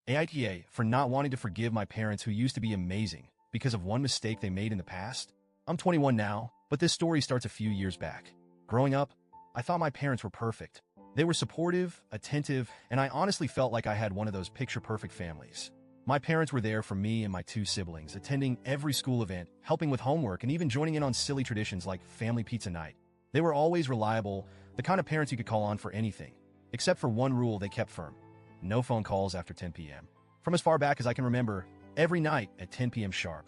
AITA for not wanting to forgive my parents who used to be amazing because of one mistake they made in the past. I'm 21 now, but this story starts a few years back. Growing up, I thought my parents were perfect. They were supportive, attentive, and I honestly felt like I had one of those picture-perfect families. My parents were there for me and my two siblings, attending every school event, helping with homework, and even joining in on silly traditions like family pizza night. They were always reliable, the kind of parents you could call on for anything. Except for one rule they kept firm: no phone calls after 10 p.m. From as far back as I can remember, every night at 10 p.m. sharp,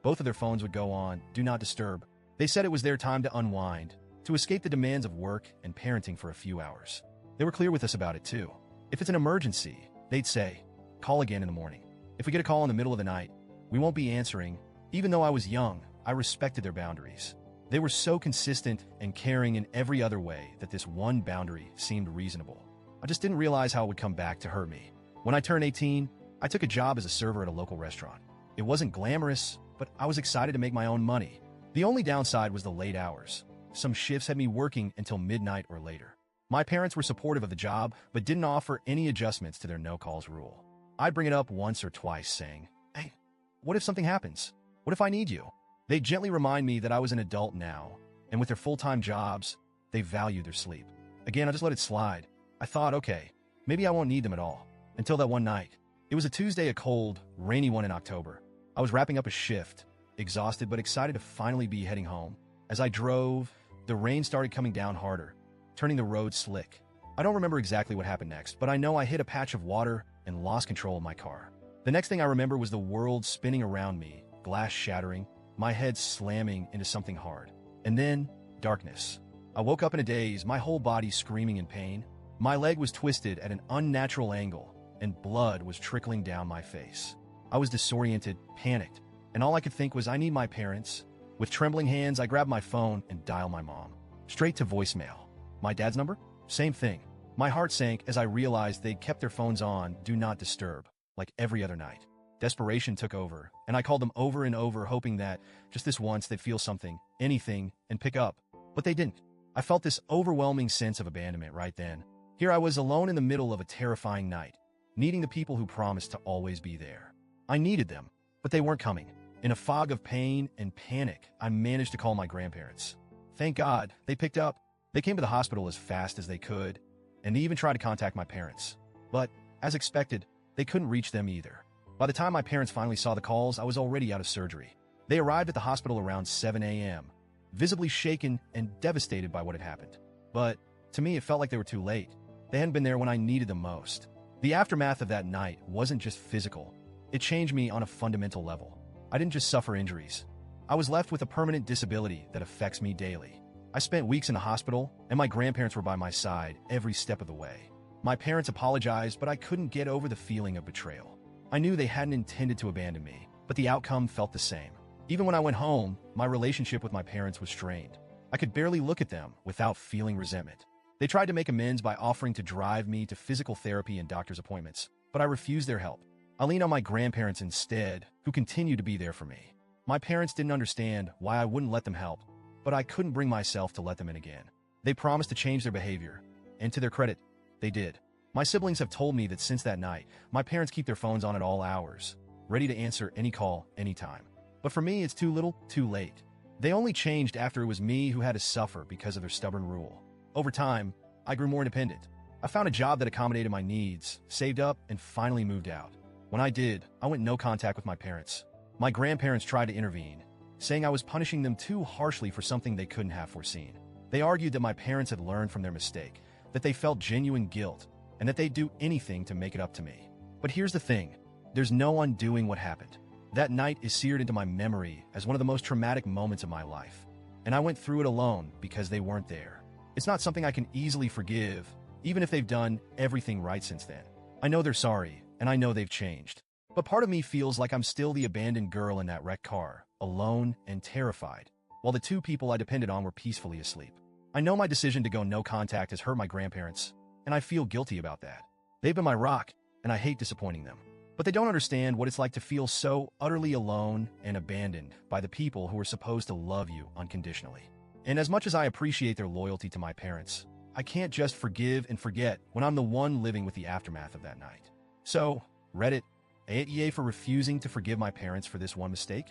both of their phones would go on, do not disturb. They said it was their time to unwind, to escape the demands of work and parenting for a few hours. They were clear with us about it too. If it's an emergency, they'd say, call again in the morning. If we get a call in the middle of the night, we won't be answering. Even though I was young, I respected their boundaries. They were so consistent and caring in every other way that this one boundary seemed reasonable. I just didn't realize how it would come back to hurt me. When I turned 18, I took a job as a server at a local restaurant. It wasn't glamorous, but I was excited to make my own money. The only downside was the late hours. Some shifts had me working until midnight or later. My parents were supportive of the job, but didn't offer any adjustments to their no-calls rule. I'd bring it up once or twice, saying, hey, what if something happens? What if I need you? They'd gently remind me that I was an adult now, and with their full-time jobs, they value their sleep. Again, I just let it slide. I thought, okay, maybe I won't need them at all. Until that one night. It was a Tuesday, a cold, rainy one in October. I was wrapping up a shift, exhausted but excited to finally be heading home. As I drove, the rain started coming down harder, turning the road slick. I don't remember exactly what happened next, but I know I hit a patch of water and lost control of my car. The next thing I remember was the world spinning around me, glass shattering, my head slamming into something hard. And then, darkness. I woke up in a daze, my whole body screaming in pain. My leg was twisted at an unnatural angle, and blood was trickling down my face. I was disoriented, panicked, and all I could think was I need my parents. With trembling hands, I grabbed my phone and dialed my mom. Straight to voicemail. My dad's number? Same thing. My heart sank as I realized they'd kept their phones on, do not disturb, like every other night. Desperation took over, and I called them over and over, hoping that, just this once, they'd feel something, anything, and pick up. But they didn't. I felt this overwhelming sense of abandonment right then. Here I was alone in the middle of a terrifying night, needing the people who promised to always be there. I needed them, but they weren't coming. In a fog of pain and panic, I managed to call my grandparents. Thank God, they picked up. They came to the hospital as fast as they could, and they even tried to contact my parents. But, as expected, they couldn't reach them either. By the time my parents finally saw the calls, I was already out of surgery. They arrived at the hospital around 7 a.m., visibly shaken and devastated by what had happened. But, to me, it felt like they were too late. They hadn't been there when I needed them most. The aftermath of that night wasn't just physical. It changed me on a fundamental level. I didn't just suffer injuries. I was left with a permanent disability that affects me daily. I spent weeks in the hospital, and my grandparents were by my side every step of the way. My parents apologized, but I couldn't get over the feeling of betrayal. I knew they hadn't intended to abandon me, but the outcome felt the same. Even when I went home, my relationship with my parents was strained. I could barely look at them without feeling resentment. They tried to make amends by offering to drive me to physical therapy and doctor's appointments, but I refused their help. I leaned on my grandparents instead, who continued to be there for me. My parents didn't understand why I wouldn't let them help, but I couldn't bring myself to let them in again. They promised to change their behavior, and to their credit, they did. My siblings have told me that since that night, my parents keep their phones on at all hours, ready to answer any call, anytime. But for me, it's too little, too late. They only changed after it was me who had to suffer because of their stubborn rule. Over time, I grew more independent. I found a job that accommodated my needs, saved up, and finally moved out. When I did, I went no contact with my parents. My grandparents tried to intervene, saying I was punishing them too harshly for something they couldn't have foreseen. They argued that my parents had learned from their mistake, that they felt genuine guilt, and that they'd do anything to make it up to me. But here's the thing, there's no undoing what happened. That night is seared into my memory as one of the most traumatic moments of my life. And I went through it alone because they weren't there. It's not something I can easily forgive, even if they've done everything right since then. I know they're sorry, and I know they've changed. But part of me feels like I'm still the abandoned girl in that wrecked car, alone and terrified, while the two people I depended on were peacefully asleep. I know my decision to go no contact has hurt my grandparents, and I feel guilty about that. They've been my rock, and I hate disappointing them. But they don't understand what it's like to feel so utterly alone and abandoned by the people who are supposed to love you unconditionally. And as much as I appreciate their loyalty to my parents, I can't just forgive and forget when I'm the one living with the aftermath of that night. So, Reddit, AITA for refusing to forgive my parents for this one mistake?